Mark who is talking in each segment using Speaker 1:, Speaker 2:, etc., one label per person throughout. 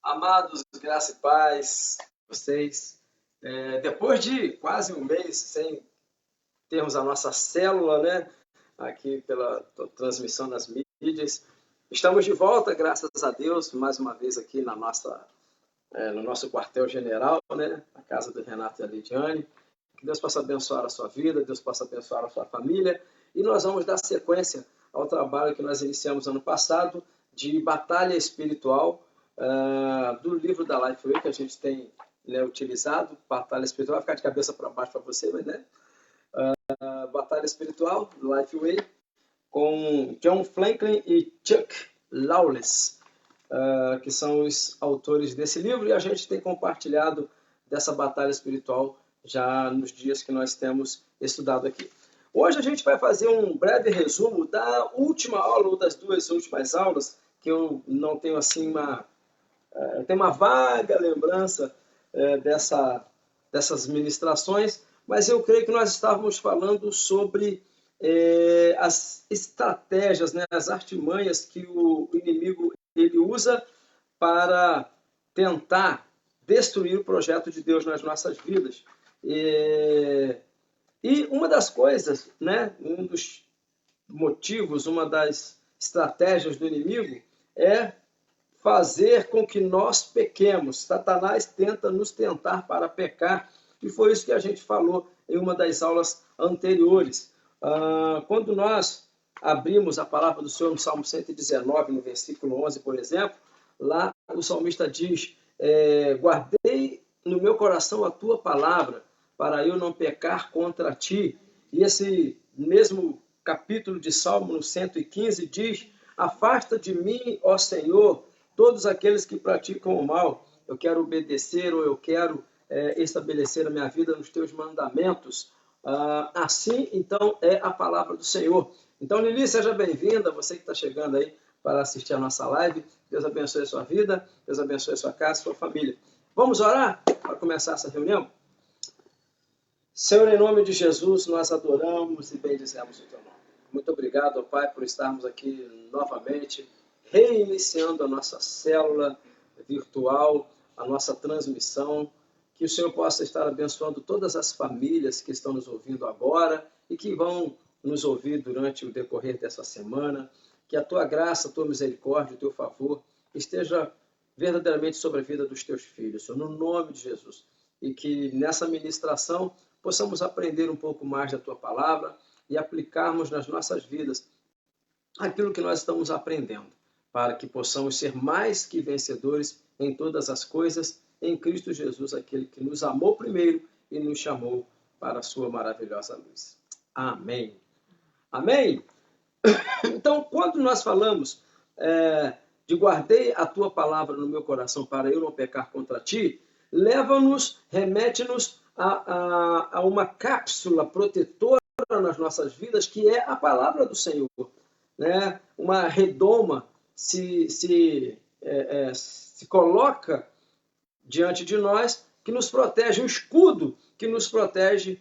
Speaker 1: Amados, graça e paz, vocês. Depois de quase um mês sem termos a nossa célula, né, aqui pela transmissão nas mídias, estamos de volta, graças a Deus, mais uma vez aqui no nosso quartel-general, né, a casa do Renato e a Lidiane. Que Deus possa abençoar a sua vida, Deus possa abençoar a sua família, e nós vamos dar sequência ao trabalho que nós iniciamos ano passado de batalha espiritual, do livro da Lifeway, que a gente tem, né, utilizado. Batalha espiritual, vai ficar de cabeça para baixo para você, mas, né? Batalha espiritual, Lifeway, com John Franklin e Chuck Lawless, que são os autores desse livro, e a gente tem compartilhado dessa batalha espiritual já nos dias que nós temos estudado aqui. Hoje a gente vai fazer um breve resumo da última aula, ou das duas últimas aulas, que eu não tenho assim eu tenho uma vaga lembrança dessas ministrações, mas eu creio que nós estávamos falando sobre as estratégias, né, as artimanhas que o inimigo ele usa para tentar destruir o projeto de Deus nas nossas vidas. E uma das coisas, né, um dos motivos, uma das estratégias do inimigo é fazer com que nós pequemos. Satanás tenta nos tentar para pecar, e foi isso que a gente falou em uma das aulas anteriores. Quando nós abrimos a palavra do Senhor no Salmo 119, no versículo 11, por exemplo, lá o salmista diz: guardei no meu coração a tua palavra, para eu não pecar contra ti. E esse mesmo capítulo de Salmo, no 115, diz: afasta de mim, ó Senhor, todos aqueles que praticam o mal. Eu quero obedecer, ou eu quero estabelecer a minha vida nos teus mandamentos. Assim, então, é a palavra do Senhor. Então, Lili, seja bem-vinda, você que está chegando aí para assistir a nossa live. Deus abençoe a sua vida, Deus abençoe a sua casa, a sua família. Vamos orar para começar essa reunião? Senhor, em nome de Jesus, nós adoramos e bendizemos o teu nome. Muito obrigado, ó Pai, por estarmos aqui novamente, reiniciando a nossa célula virtual, a nossa transmissão. Que o Senhor possa estar abençoando todas as famílias que estão nos ouvindo agora e que vão nos ouvir durante o decorrer dessa semana. Que a tua graça, a tua misericórdia, o teu favor esteja verdadeiramente sobre a vida dos teus filhos, Senhor, no nome de Jesus. E que nessa ministração possamos aprender um pouco mais da tua palavra e aplicarmos nas nossas vidas aquilo que nós estamos aprendendo, para que possamos ser mais que vencedores em todas as coisas, em Cristo Jesus, aquele que nos amou primeiro e nos chamou para a sua maravilhosa luz. Amém. Amém? Então, quando nós falamos de guardei a tua palavra no meu coração para eu não pecar contra ti, remete-nos a uma cápsula protetora nas nossas vidas, que é a palavra do Senhor. Né? Uma redoma se coloca diante de nós, que nos protege, um escudo que nos protege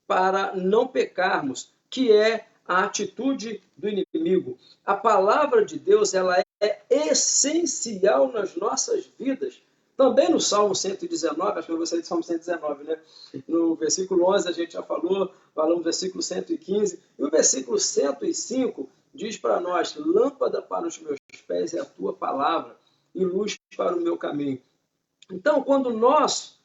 Speaker 1: para não pecarmos, que é a atitude do inimigo. A palavra de Deus, ela é essencial nas nossas vidas. Também no Salmo 119, acho que eu vou sair do Salmo 119, né? No versículo 11 a gente já falamos no versículo 115, e o versículo 105 diz para nós: lâmpada para os meus pés é a tua palavra e luz para o meu caminho. Então, quando nós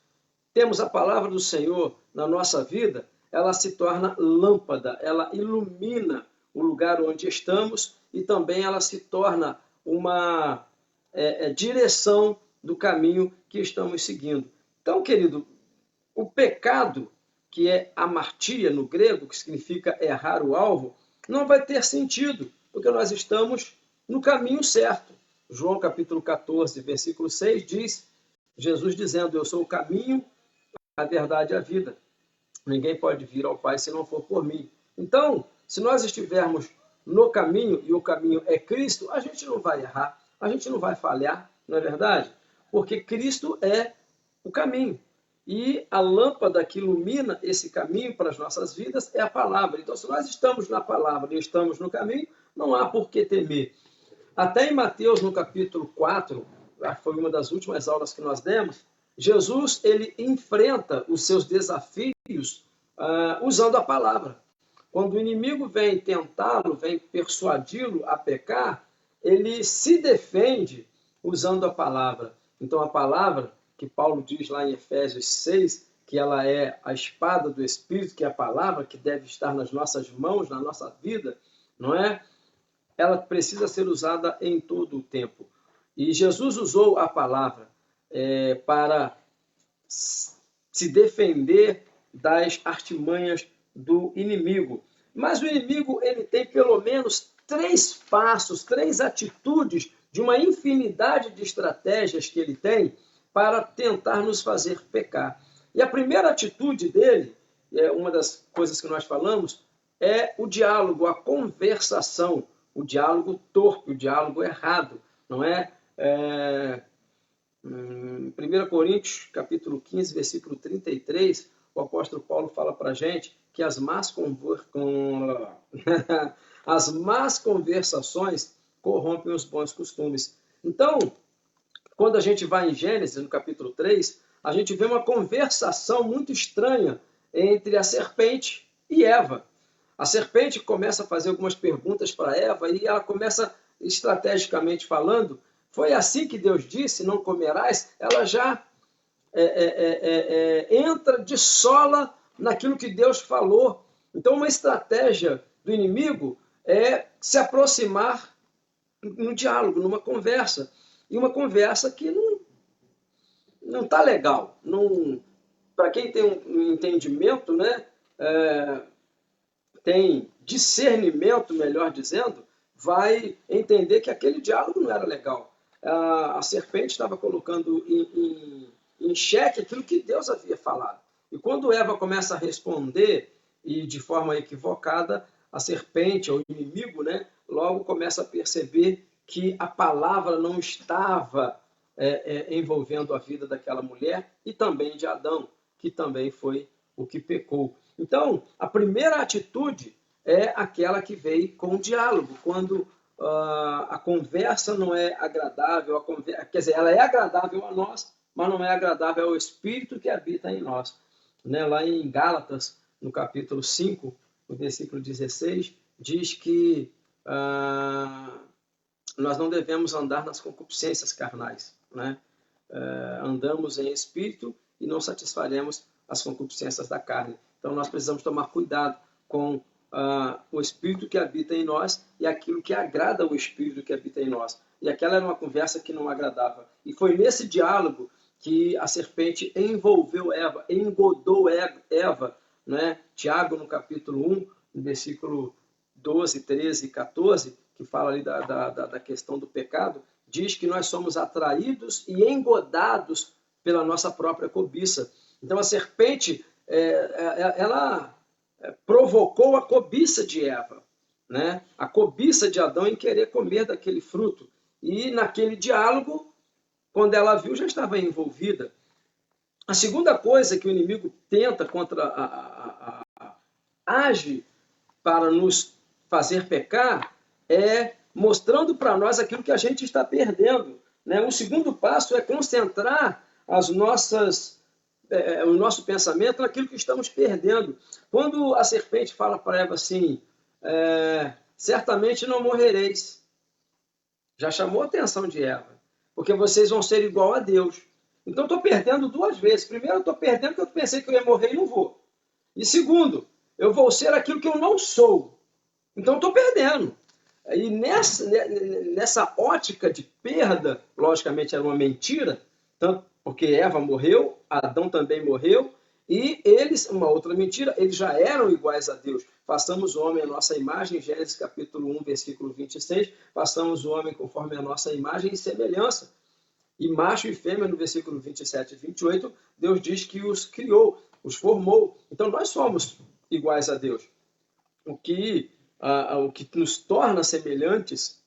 Speaker 1: temos a palavra do Senhor na nossa vida, ela se torna lâmpada, ela ilumina o lugar onde estamos e também ela se torna uma direção do caminho que estamos seguindo. Então, querido, o pecado, que é amartia no grego, que significa errar o alvo, não vai ter sentido, porque nós estamos no caminho certo. João capítulo 14, versículo 6 diz, Jesus dizendo: eu sou o caminho, a verdade e a vida. Ninguém pode vir ao Pai se não for por mim. Então, se nós estivermos no caminho, e o caminho é Cristo, a gente não vai errar, a gente não vai falhar, não é verdade? Porque Cristo é o caminho. E a lâmpada que ilumina esse caminho para as nossas vidas é a palavra. Então, se nós estamos na palavra e estamos no caminho, não há por que temer. Até em Mateus, no capítulo 4, foi uma das últimas aulas que nós demos, Jesus ele enfrenta os seus desafios usando a palavra. Quando o inimigo vem tentá-lo, vem persuadi-lo a pecar, ele se defende usando a palavra. Então, a palavra, que Paulo diz lá em Efésios 6, que ela é a espada do Espírito, que é a palavra que deve estar nas nossas mãos, na nossa vida, não é? Ela precisa ser usada em todo o tempo. E Jesus usou a palavra para se defender das artimanhas do inimigo. Mas o inimigo ele tem pelo menos 3 passos, 3 atitudes de uma infinidade de estratégias que ele tem para tentar nos fazer pecar. E a primeira atitude dele, uma das coisas que nós falamos, é o diálogo, a conversação, o diálogo torpe, o diálogo errado, não é? 1 Coríntios, capítulo 15, versículo 33, o apóstolo Paulo fala para a gente que as más conversações corrompem os bons costumes. Então, quando a gente vai em Gênesis, no capítulo 3, a gente vê uma conversação muito estranha entre a serpente e Eva. A serpente começa a fazer algumas perguntas para Eva e ela começa, estrategicamente falando, foi assim que Deus disse, não comerás. Ela já entra de sola naquilo que Deus falou. Então, uma estratégia do inimigo é se aproximar no diálogo, numa conversa. E uma conversa que não está legal. Para quem tem um entendimento, né, tem discernimento, melhor dizendo, vai entender que aquele diálogo não era legal. A serpente estava colocando em xeque aquilo que Deus havia falado. E quando Eva começa a responder, e de forma equivocada, a serpente, ou o inimigo, né, logo começa a perceber que a palavra não estava envolvendo a vida daquela mulher e também de Adão, que também foi o que pecou. Então, a primeira atitude é aquela que veio com o diálogo, quando a conversa não é agradável, quer dizer, ela é agradável a nós, mas não é agradável ao Espírito que habita em nós. Né? Lá em Gálatas, no capítulo 5, no versículo 16, diz que nós não devemos andar nas concupiscências carnais. Né? Andamos em Espírito e não satisfaremos as concupiscências da carne. Então, nós precisamos tomar cuidado com o Espírito que habita em nós e aquilo que agrada o Espírito que habita em nós. E aquela era uma conversa que não agradava. E foi nesse diálogo que a serpente envolveu Eva, engodou Eva. Né? Tiago, no capítulo 1, no versículo 12, 13 e 14, que fala ali da questão do pecado, diz que nós somos atraídos e engodados pela nossa própria cobiça. Então, a serpente, ela provocou a cobiça de Eva, né? A cobiça de Adão em querer comer daquele fruto. E naquele diálogo, quando ela viu, já estava envolvida. A segunda coisa que o inimigo tenta age para nos fazer pecar é mostrando para nós aquilo que a gente está perdendo. Né? O segundo passo é concentrar o nosso pensamento naquilo que estamos perdendo. Quando a serpente fala para Eva assim, certamente não morrereis, já chamou a atenção de Eva, porque vocês vão ser igual a Deus. Então, estou perdendo 2 vezes. Primeiro, eu estou perdendo porque eu pensei que eu ia morrer e não vou. E segundo, eu vou ser aquilo que eu não sou. Então, estou perdendo. E nessa ótica de perda, logicamente era uma mentira, tanto porque Eva morreu, Adão também morreu, e eles, uma outra mentira, eles já eram iguais a Deus. Façamos o homem a nossa imagem, Gênesis capítulo 1, versículo 26, façamos o homem conforme a nossa imagem e semelhança. E macho e fêmea, no versículo 27 e 28, Deus diz que os criou, os formou. Então, nós somos iguais a Deus. O que nos torna semelhantes,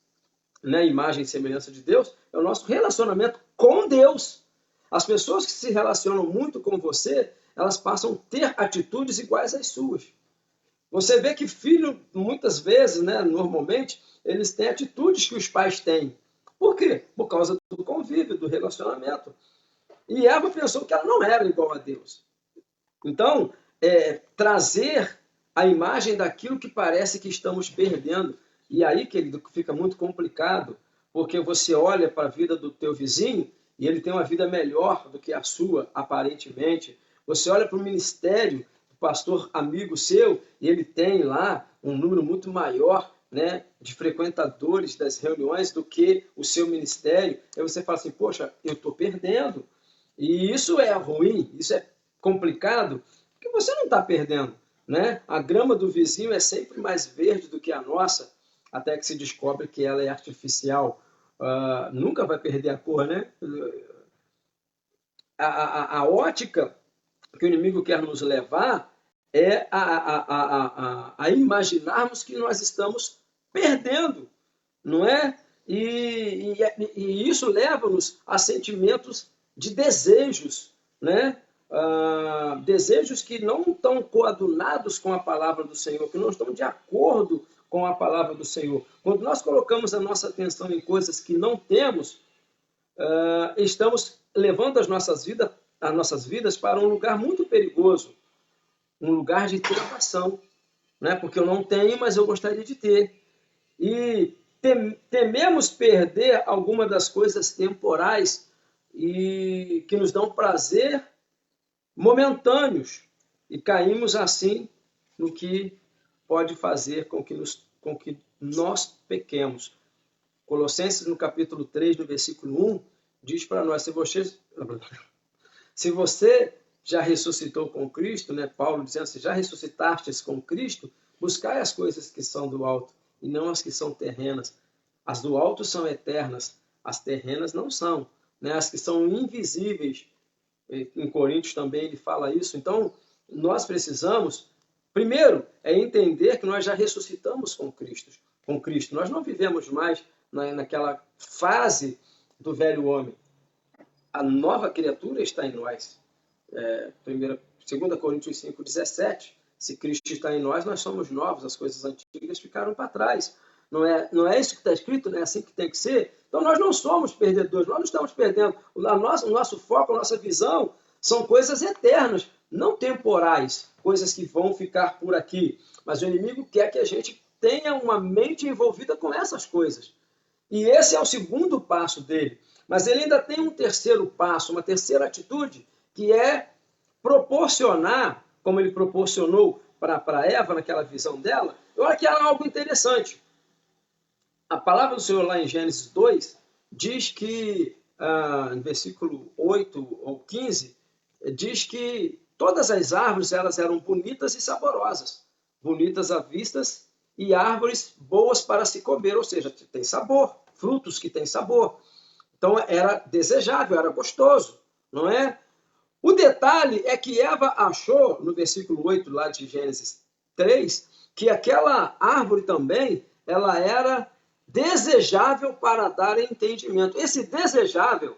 Speaker 1: né, imagem e semelhança de Deus, é o nosso relacionamento com Deus. As pessoas que se relacionam muito com você, elas passam a ter atitudes iguais às suas. Você vê que filho, muitas vezes, né, normalmente, eles têm atitudes que os pais têm. Por quê? Por causa do convívio, do relacionamento. E Eva pensou que ela não era igual a Deus. Então, trazer a imagem daquilo que parece que estamos perdendo. E aí, querido, fica muito complicado, porque você olha para a vida do teu vizinho e ele tem uma vida melhor do que a sua, aparentemente. Você olha para o ministério do pastor amigo seu e ele tem lá um número muito maior, né, de frequentadores das reuniões do que o seu ministério. Aí você fala assim, poxa, eu estou perdendo. E isso é ruim, isso é complicado, porque você não está perdendo, né? A grama do vizinho é sempre mais verde do que a nossa, até que se descobre que ela é artificial. Nunca vai perder a cor, né? A ótica que o inimigo quer nos levar é a imaginarmos que nós estamos perdendo, não é? E isso leva-nos a sentimentos de desejos, né? Desejos que não estão coadunados com a palavra do Senhor, que não estão de acordo com a palavra do Senhor. Quando nós colocamos a nossa atenção em coisas que não temos, estamos levando as nossas vidas para um lugar muito perigoso, um lugar de tentação, né? Porque eu não tenho, mas eu gostaria de ter. E tememos perder alguma das coisas temporais e que nos dão prazer momentâneos e caímos assim no que pode fazer com que nós pequemos. Colossenses, no capítulo 3, no versículo 1, diz para nós, se você já ressuscitou com Cristo, né, Paulo dizendo, se já ressuscitastes com Cristo, buscai as coisas que são do alto e não as que são terrenas. As do alto são eternas, as terrenas não são, né, as que são invisíveis. Em Coríntios também ele fala isso. Então, nós precisamos, primeiro, entender que nós já ressuscitamos com Cristo. Nós não vivemos mais naquela fase do velho homem. A nova criatura está em nós. 2 Coríntios 5,17. Se Cristo está em nós, nós somos novos, as coisas antigas ficaram para trás. Não é isso que está escrito, não é assim que tem que ser? Então nós não somos perdedores, nós não estamos perdendo. O nosso foco, a nossa visão são coisas eternas, não temporais, coisas que vão ficar por aqui. Mas o inimigo quer que a gente tenha uma mente envolvida com essas coisas. E esse é o segundo passo dele. Mas ele ainda tem um terceiro passo, uma terceira atitude, que é proporcionar, como ele proporcionou para Eva naquela visão dela. Olha que há algo interessante. A palavra do Senhor lá em Gênesis 2 diz que, no versículo 8 ou 15, diz que todas as árvores elas eram bonitas e saborosas, bonitas à vista e árvores boas para se comer, ou seja, tem sabor, frutos que têm sabor. Então era desejável, era gostoso, não é? O detalhe é que Eva achou, no versículo 8 lá de Gênesis 3, que aquela árvore também ela era desejável para dar entendimento. Esse desejável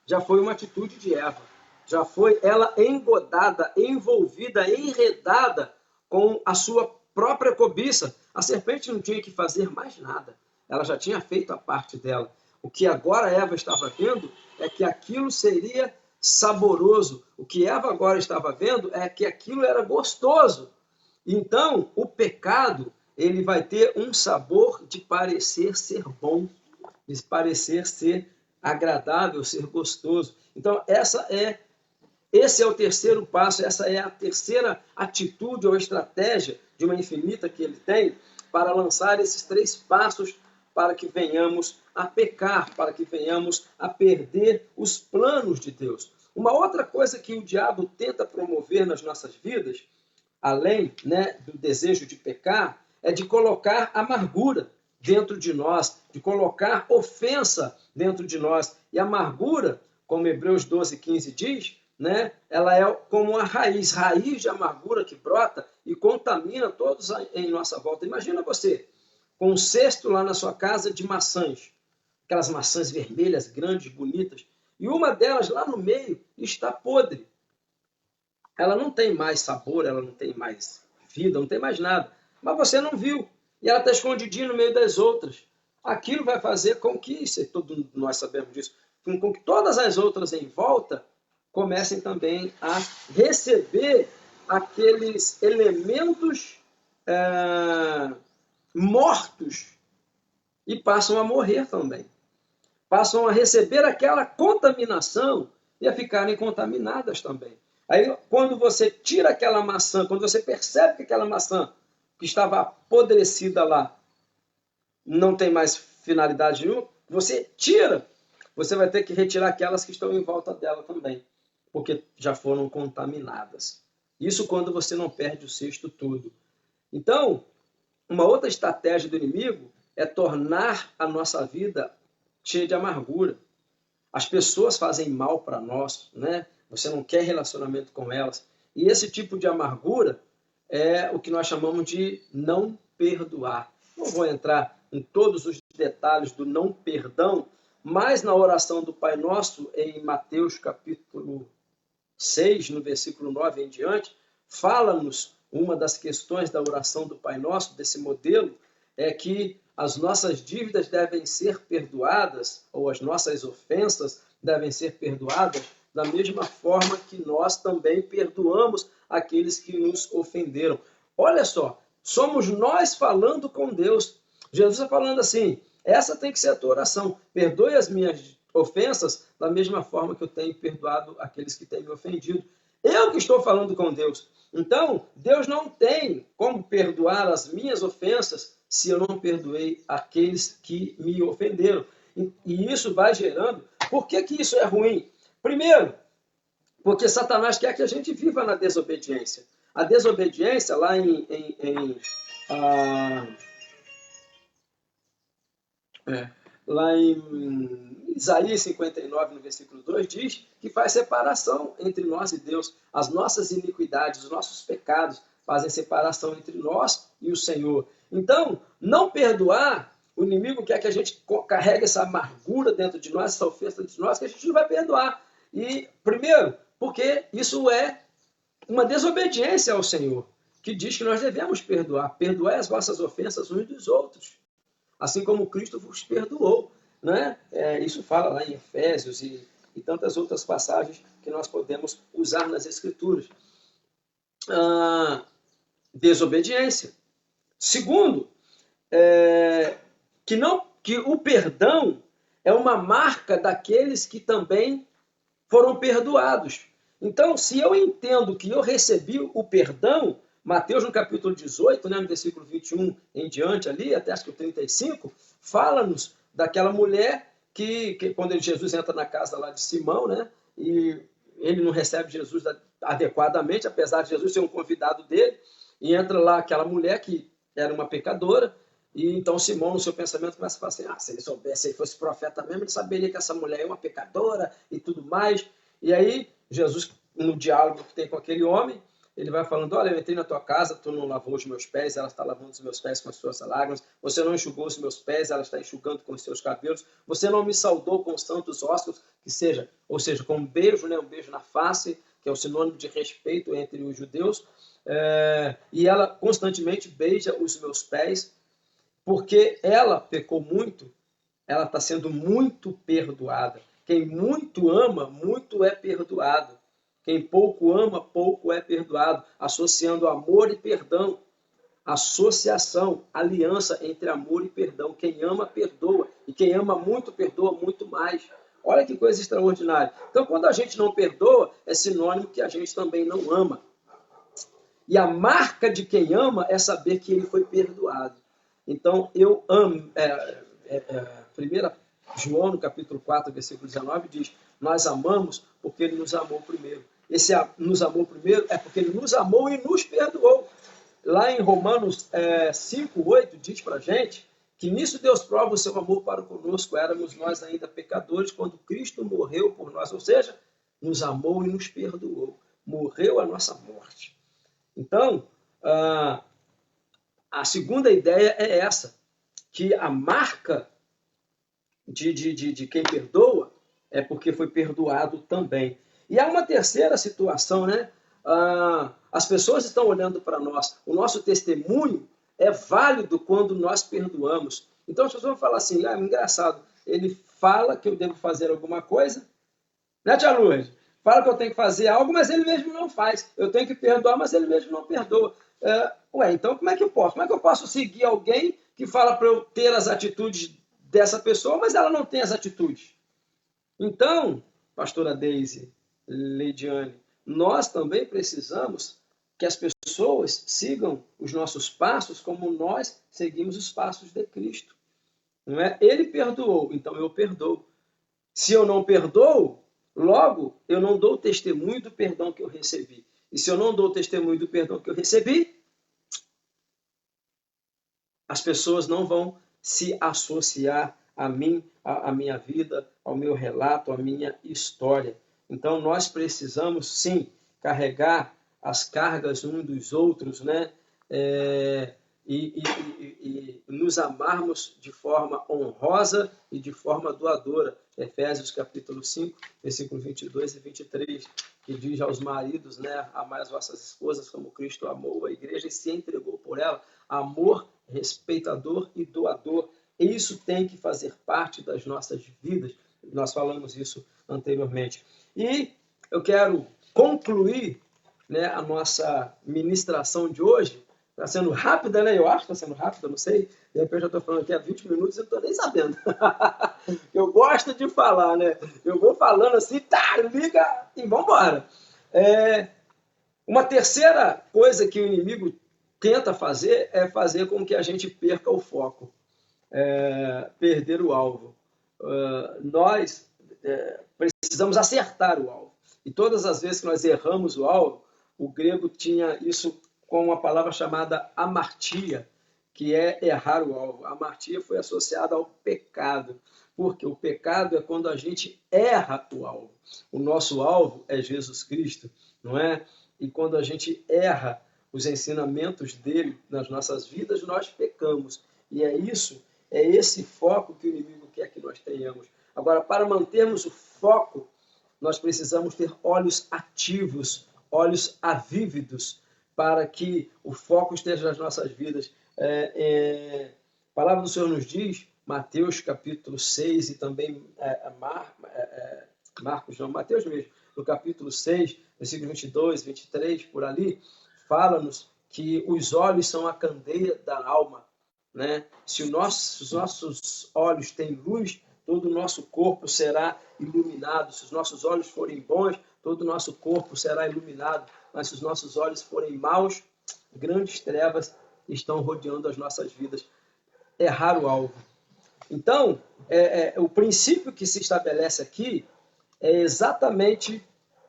Speaker 1: já foi uma atitude de Eva. Já foi ela engodada, envolvida, enredada com a sua própria cobiça. A serpente não tinha que fazer mais nada. Ela já tinha feito a parte dela. O que agora Eva estava vendo é que aquilo seria saboroso. O que Eva agora estava vendo é que aquilo era gostoso. Então, o pecado, ele vai ter um sabor de parecer ser bom, de parecer ser agradável, ser gostoso. Então, esse é o terceiro passo, essa é a terceira atitude ou estratégia de uma infinita que ele tem para lançar esses 3 passos para que venhamos a pecar, para que venhamos a perder os planos de Deus. Uma outra coisa que o diabo tenta promover nas nossas vidas, além, né, do desejo de pecar, é de colocar amargura dentro de nós, de colocar ofensa dentro de nós. E a amargura, como Hebreus 12:15 diz, né, ela é como uma raiz de amargura que brota e contamina todos em nossa volta. Imagina você com um cesto lá na sua casa de maçãs, aquelas maçãs vermelhas, grandes, bonitas, e uma delas lá no meio está podre. Ela não tem mais sabor, ela não tem mais vida, não tem mais nada. Mas você não viu. E ela está escondidinha no meio das outras. aquilo vai fazer com que, todos nós sabemos disso, com que todas as outras em volta comecem também a receber aqueles elementos mortos e passam a morrer também. Passam a receber aquela contaminação e a ficarem contaminadas também. Aí, quando você tira aquela maçã, quando você percebe que aquela maçã que estava apodrecida lá não tem mais finalidade nenhuma, você tira, você vai ter que retirar aquelas que estão em volta dela também, porque já foram contaminadas. Isso quando você não perde o cesto todo. Então, uma outra estratégia do inimigo é tornar a nossa vida cheia de amargura. As pessoas fazem mal para nós, né? Você não quer relacionamento com elas. E esse tipo de amargura é o que nós chamamos de não perdoar. Não vou entrar em todos os detalhes do não perdão, mas na oração do Pai Nosso, em Mateus capítulo 6, no versículo 9 em diante, fala-nos uma das questões da oração do Pai Nosso, desse modelo, é que as nossas dívidas devem ser perdoadas, ou as nossas ofensas devem ser perdoadas, da mesma forma que nós também perdoamos aqueles que nos ofenderam. Olha só, somos nós falando com Deus. Jesus está falando assim, essa tem que ser a tua oração. Perdoe as minhas ofensas da mesma forma que eu tenho perdoado aqueles que têm me ofendido. Eu que estou falando com Deus. Então, Deus não tem como perdoar as minhas ofensas se eu não perdoei aqueles que me ofenderam. E isso vai gerando... Por que isso é ruim? Primeiro, porque Satanás quer que a gente viva na desobediência. A desobediência, lá em Isaías 59, no versículo 2, diz que faz separação entre nós e Deus. As nossas iniquidades, os nossos pecados fazem separação entre nós e o Senhor. Então, não perdoar, o inimigo quer que a gente carregue essa amargura dentro de nós, essa ofensa dentro de nós, que a gente não vai perdoar. E, primeiro, porque isso é uma desobediência ao Senhor, que diz que nós devemos perdoar. Perdoai as vossas ofensas uns dos outros, assim como Cristo vos perdoou. Né? Isso fala lá em Efésios e tantas outras passagens que nós podemos usar nas Escrituras. Desobediência. Segundo, que o perdão é uma marca daqueles que também foram perdoados. Então, se eu entendo que eu recebi o perdão, Mateus no capítulo 18, né, no versículo 21 em diante ali, até acho que o 35, fala-nos daquela mulher que quando Jesus entra na casa lá de Simão, né, e ele não recebe Jesus adequadamente, apesar de Jesus ser um convidado dele, e entra lá aquela mulher que era uma pecadora, e então Simão, no seu pensamento, começa a falar assim, se ele soubesse, se ele fosse profeta mesmo, ele saberia que essa mulher é uma pecadora e tudo mais. E aí, Jesus, no diálogo que tem com aquele homem, ele vai falando, olha, eu entrei na tua casa, tu não lavou os meus pés, ela está lavando os meus pés com as suas lágrimas, você não enxugou os meus pés, ela está enxugando com os seus cabelos, você não me saudou com os santos ossos, ou seja, com um beijo, né, um beijo na face, que é o sinônimo de respeito entre os judeus, e ela constantemente beija os meus pés, porque ela pecou muito, ela está sendo muito perdoada. Quem muito ama, muito é perdoado. Quem pouco ama, pouco é perdoado. Associando amor e perdão. Associação, aliança entre amor e perdão. Quem ama, perdoa. E quem ama muito, perdoa muito mais. Olha que coisa extraordinária. Então, quando a gente não perdoa, é sinônimo que a gente também não ama. E a marca de quem ama é saber que ele foi perdoado. Então, eu amo. 1 João, no capítulo 4, versículo 19, diz, nós amamos porque ele nos amou primeiro. Esse nos amou primeiro é porque ele nos amou e nos perdoou. Lá em Romanos 5, 8, diz para a gente que nisso Deus prova o seu amor para conosco. Éramos nós ainda pecadores quando Cristo morreu por nós. Ou seja, nos amou e nos perdoou. Morreu a nossa morte. Então, a segunda ideia é essa, que a marca de quem perdoa é porque foi perdoado também. E há uma terceira situação, né? As pessoas estão olhando para nós. O nosso testemunho é válido quando nós perdoamos. Então as pessoas vão falar assim, engraçado, ele fala que eu devo fazer alguma coisa, né, tia Lourdes? Fala que eu tenho que fazer algo, mas ele mesmo não faz. Eu tenho que perdoar, mas ele mesmo não perdoa. Então como é que eu posso? Como é que eu posso seguir alguém que fala para eu ter as atitudes dessa pessoa, mas ela não tem as atitudes? Então, pastora Deise, Leidiane, nós também precisamos que as pessoas sigam os nossos passos como nós seguimos os passos de Cristo. Não é? Ele perdoou, então eu perdoo. Se eu não perdoo, logo eu não dou testemunho do perdão que eu recebi. E se eu não dou testemunho do perdão que eu recebi, as pessoas não vão se associar a mim, à minha vida, ao meu relato, à minha história. Então nós precisamos sim carregar as cargas uns dos outros, né? E nos amarmos de forma honrosa e de forma doadora. Efésios capítulo 5, versículo 22 e 23, que diz aos maridos, né, amai as vossas esposas como Cristo amou a igreja e se entregou por ela, amor respeitador e doador. Isso tem que fazer parte das nossas vidas. Nós falamos isso anteriormente. E eu quero concluir, né, a nossa ministração de hoje. Está sendo rápida, né? Eu acho que está sendo rápida, não sei. De repente eu estou falando aqui há 20 minutos e não estou nem sabendo. Eu gosto de falar, né? Eu vou falando assim, tá, liga e vamos embora. Uma terceira coisa que o inimigo tenta fazer é fazer com que a gente perca o foco, perder o alvo. Nós precisamos acertar o alvo. E todas as vezes que nós erramos o alvo, o grego tinha isso com uma palavra chamada amartia, que é errar o alvo. A amartia foi associada ao pecado, porque o pecado é quando a gente erra o alvo. O nosso alvo é Jesus Cristo, não é? E quando a gente erra os ensinamentos dele nas nossas vidas, nós pecamos. E é esse foco que o inimigo quer que nós tenhamos. Agora, para mantermos o foco, nós precisamos ter olhos ativos, olhos avívidos, para que o foco esteja nas nossas vidas. A palavra do Senhor nos diz, Mateus capítulo 6 e também Mateus mesmo, no capítulo 6, versículo 22, 23, por ali, fala-nos que os olhos são a candeia da alma, né? Se os nossos olhos têm luz, todo o nosso corpo será iluminado. Se os nossos olhos forem bons, todo o nosso corpo será iluminado. Mas se os nossos olhos forem maus, grandes trevas estão rodeando as nossas vidas. Errar o alvo. Então, o princípio que se estabelece aqui é exatamente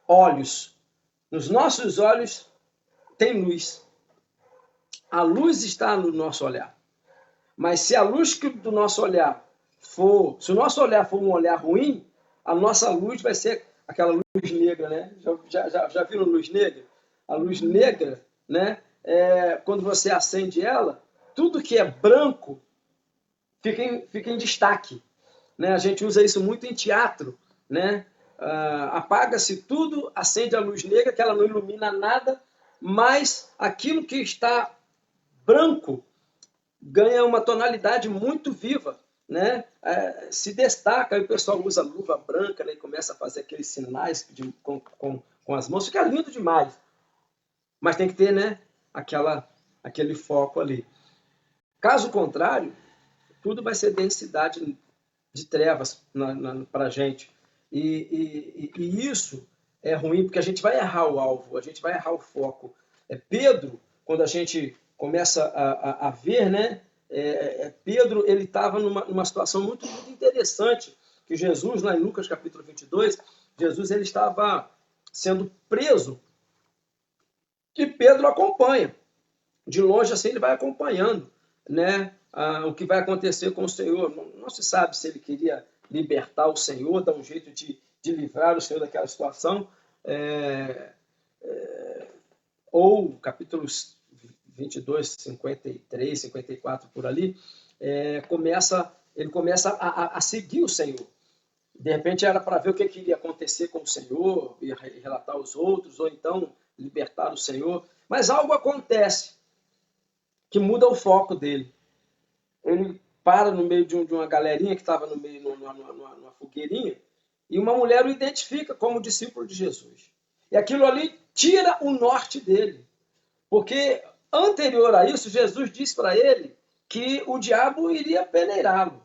Speaker 1: olhos. Nos nossos olhos tem luz. A luz está no nosso olhar. Mas se a luz do nosso olhar se o nosso olhar for um olhar ruim, a nossa luz vai ser aquela luz negra, né? Já viram luz negra? A luz negra, né? Quando você acende ela, tudo que é branco fica em destaque, né? A gente usa isso muito em teatro, né? Apaga-se tudo, acende a luz negra, que ela não ilumina nada, mas aquilo que está branco ganha uma tonalidade muito viva, né? Se destaca, aí o pessoal usa luva branca, né? E começa a fazer aqueles sinais com as mãos, fica lindo demais. Mas tem que ter, né, aquele foco ali. Caso contrário, tudo vai ser densidade de trevas para a gente. E isso é ruim, porque a gente vai errar o alvo, a gente vai errar o foco. Pedro, quando a gente começa a ver, né? Pedro ele estava numa situação muito, muito interessante, que Jesus, lá em Lucas capítulo 22, Jesus ele estava sendo preso e Pedro acompanha. De longe assim ele vai acompanhando, né? O que vai acontecer com o Senhor. Não se sabe se ele queria libertar o Senhor, dar um jeito de livrar o Senhor daquela situação, ou capítulos 22, 53, 54 por ali, ele começa a seguir o Senhor. De repente era para ver o que iria acontecer com o Senhor, e relatar aos outros, ou então libertar o Senhor. Mas algo acontece que muda o foco dele. Ele para no meio de uma galerinha que estava no meio, numa fogueirinha, e uma mulher o identifica como discípulo de Jesus. E aquilo ali tira o norte dele. Porque anterior a isso, Jesus disse para ele que o diabo iria peneirá-lo.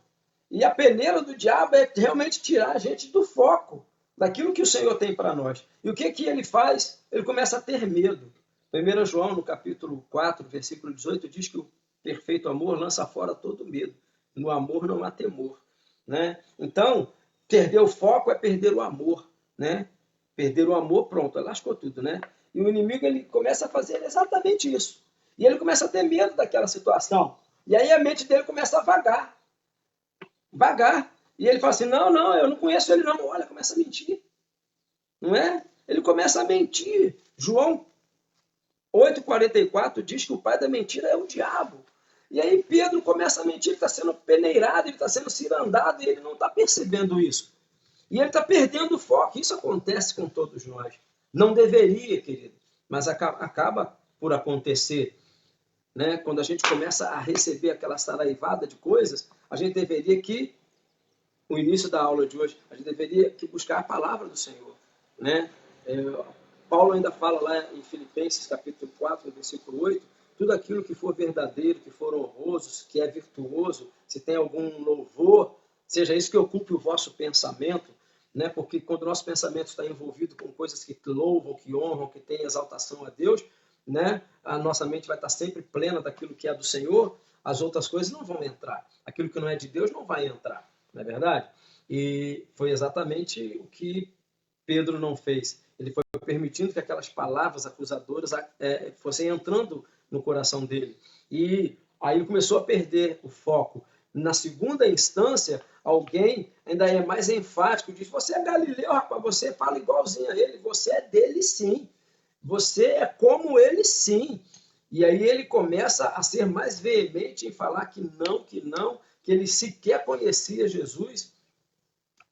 Speaker 1: E a peneira do diabo é realmente tirar a gente do foco, daquilo que o Senhor tem para nós. E o que ele faz? Ele começa a ter medo. 1 João, no capítulo 4, versículo 18, diz que o perfeito amor lança fora todo medo. No amor não há temor. Né? Então, perder o foco é perder o amor. Né? Perder o amor, pronto, lascou tudo. Né? E o inimigo ele começa a fazer exatamente isso. E ele começa a ter medo daquela situação. E aí a mente dele começa a vagar. E ele fala assim, não, eu não conheço ele não. Olha, começa a mentir. Não é? Ele começa a mentir. João 8,44 diz que o pai da mentira é o diabo. E aí Pedro começa a mentir, ele está sendo peneirado, ele está sendo cirandado e ele não está percebendo isso. E ele está perdendo o foco. Isso acontece com todos nós. Não deveria, querido, mas acaba por acontecer. Né? Quando a gente começa a receber aquela saraivada de coisas, a gente deveria que, no início da aula de hoje, a gente deveria que buscar a palavra do Senhor. Né? Paulo ainda fala lá em Filipenses capítulo 4, versículo 8, tudo aquilo que for verdadeiro, que for honroso, que é virtuoso, se tem algum louvor, seja isso que ocupe o vosso pensamento, né? Porque quando o nosso pensamento está envolvido com coisas que louvam, que honram, que têm exaltação a Deus, né? A nossa mente vai estar sempre plena daquilo que é do Senhor, as outras coisas não vão entrar. Aquilo que não é de Deus não vai entrar, não é verdade? E foi exatamente o que Pedro não fez. Ele foi permitindo que aquelas palavras acusadoras fossem entrando no coração dele. E aí ele começou a perder o foco. Na segunda instância, alguém ainda é mais enfático, diz, você é Galileu, rapaz, você fala igualzinho a ele, você é dele sim. Você é como ele sim. E aí ele começa a ser mais veemente em falar que não, que ele sequer conhecia Jesus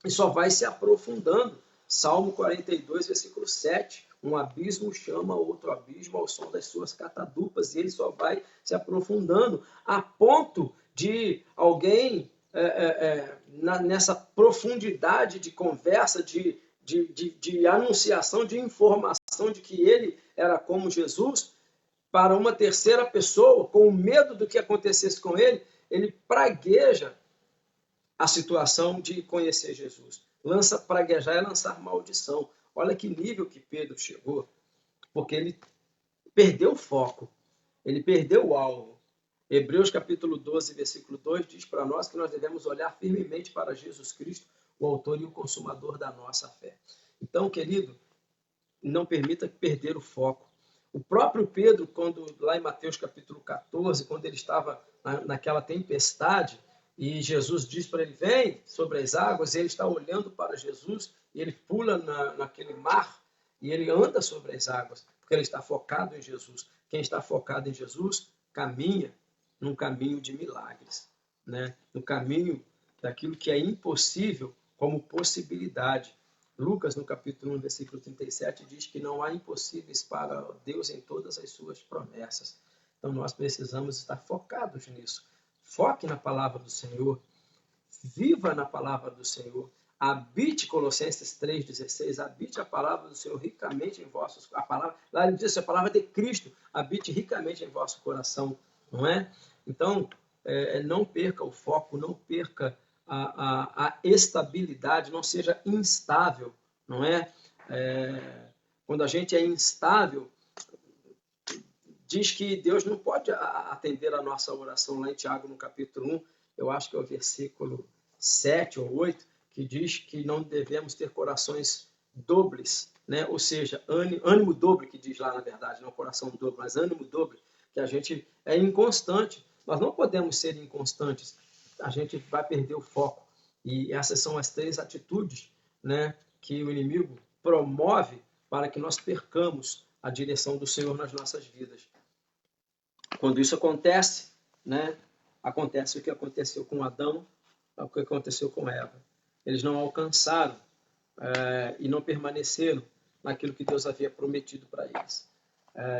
Speaker 1: e só vai se aprofundando. Salmo 42, versículo 7. Um abismo chama outro abismo ao som das suas catadupas, e ele só vai se aprofundando, a ponto de alguém, nessa profundidade de conversa, de anunciação, de informação de que ele era como Jesus, para uma terceira pessoa, com medo do que acontecesse com ele, ele pragueja a situação de conhecer Jesus. Praguejar é lançar maldição. Olha que nível que Pedro chegou, porque ele perdeu o foco, ele perdeu o alvo. Hebreus capítulo 12, versículo 2 diz para nós que nós devemos olhar firmemente para Jesus Cristo, o autor e o consumador da nossa fé. Então, querido, não permita perder o foco. O próprio Pedro, quando lá em Mateus capítulo 14, quando ele estava naquela tempestade, e Jesus diz para ele, vem sobre as águas, e ele está olhando para Jesus, e ele pula naquele mar, e ele anda sobre as águas, porque ele está focado em Jesus. Quem está focado em Jesus, caminha num caminho de milagres, né? No caminho daquilo que é impossível como possibilidade. Lucas, no capítulo 1, versículo 37, diz que não há impossíveis para Deus em todas as suas promessas. Então, nós precisamos estar focados nisso. Foque na palavra do Senhor. Viva na palavra do Senhor. Habite, Colossenses 3,16, habite a palavra do Senhor ricamente em vossos... Lá ele diz, a palavra de Cristo, habite ricamente em vosso coração. Não é? Então, não perca o foco, não perca a estabilidade, não seja instável, não é? Quando a gente é instável, diz que Deus não pode atender a nossa oração lá em Tiago, no capítulo 1, eu acho que é o versículo 7 ou 8, que diz que não devemos ter corações dobles, né? Ou seja, ânimo dobre, que diz lá na verdade, não coração dobre, mas ânimo dobre, que a gente é inconstante. Nós não podemos ser inconstantes, a gente vai perder o foco. E essas são as 3 atitudes, né, que o inimigo promove para que nós percamos a direção do Senhor nas nossas vidas. Quando isso acontece, né, acontece o que aconteceu com Adão, o que aconteceu com Eva. Eles não alcançaram e não permaneceram naquilo que Deus havia prometido para eles.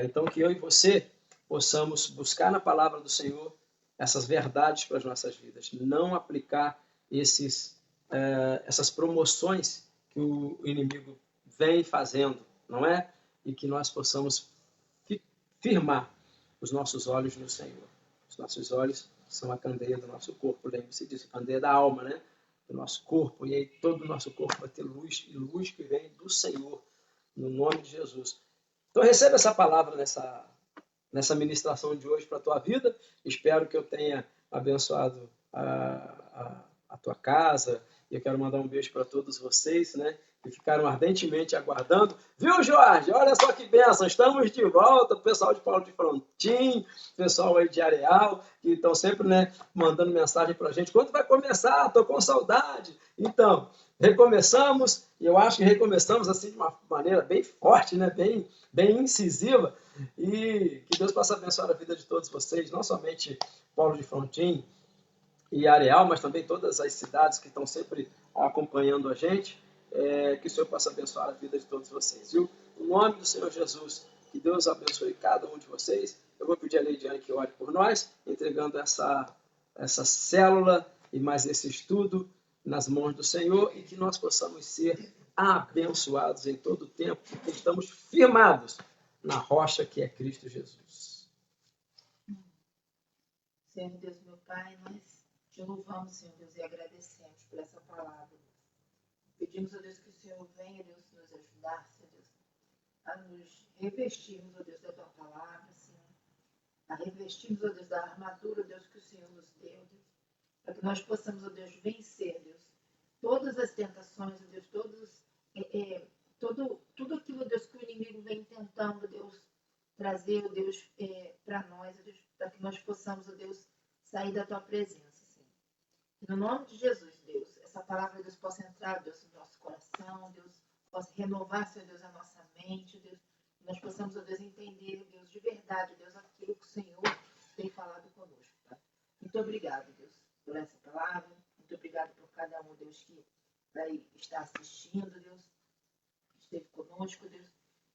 Speaker 1: Então, que eu e você possamos buscar na palavra do Senhor essas verdades para as nossas vidas, não aplicar essas promoções que o inimigo vem fazendo, não é? E que nós possamos firmar os nossos olhos no Senhor. Os nossos olhos são a candeia do nosso corpo, lembre-se disso, a candeia da alma, né? Do nosso corpo, e aí todo o nosso corpo vai ter luz, e luz que vem do Senhor, no nome de Jesus. Então receba essa palavra nessa ministração de hoje para a tua vida. Espero que eu tenha abençoado a tua casa. E eu quero mandar um beijo para todos vocês, né? Que ficaram ardentemente aguardando. Viu, Jorge? Olha só que bênção. Estamos de volta. O pessoal de Paulo de Frontin, pessoal aí de Areal, que estão sempre, né, mandando mensagem para a gente. Quando vai começar? Estou com saudade. Então, recomeçamos. E eu acho que recomeçamos assim de uma maneira bem forte, né? Bem incisiva. E que Deus possa abençoar a vida de todos vocês, não somente Paulo de Frontin e Areal, mas também todas as cidades que estão sempre acompanhando a gente. Que o Senhor possa abençoar a vida de todos vocês, viu? No nome do Senhor Jesus, que Deus abençoe cada um de vocês. Eu vou pedir a Leidiane que ore por nós, entregando essa célula e mais esse estudo nas mãos do Senhor, e que nós possamos ser abençoados em todo o tempo, porque estamos firmados na rocha que é Cristo Jesus.
Speaker 2: Senhor Deus, meu Pai, nós te louvamos, Senhor Deus, e agradecemos por essa palavra. Pedimos, ó Deus, que o Senhor venha, Deus, nos ajudar, Senhor Deus, a nos revestirmos, ó Deus, da tua palavra, Senhor, a revestirmos, ó Deus, da armadura, Deus, que o Senhor nos deu, Deus, para que nós possamos, ó Deus, vencer, Deus, todas as tentações, ó Deus, tudo aquilo, Deus, que o inimigo vem tentando, Deus, trazer, ó Deus, para nós, ó Deus, para que nós possamos, ó Deus, sair da tua presença, Senhor. Que no nome de Jesus, Deus, essa palavra, Deus, possa entrar, Deus, no nosso coração, Deus, possa renovar, Senhor Deus, a nossa mente, Deus, que nós possamos, ó Deus, entender, Deus, de verdade, Deus, aquilo que o Senhor tem falado conosco, tá? Muito obrigado, Deus, por essa palavra, muito obrigado por cada um, Deus, que vai estar assistindo, Deus, que esteve conosco, Deus,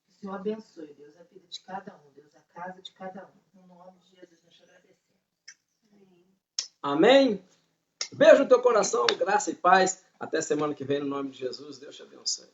Speaker 2: que o Senhor abençoe, Deus, a vida de cada um, Deus, a casa de cada um, no nome de Jesus, nós te agradecemos.
Speaker 1: Amém? Beijo no teu coração, graça e paz. Até semana que vem, no nome de Jesus. Deus te abençoe.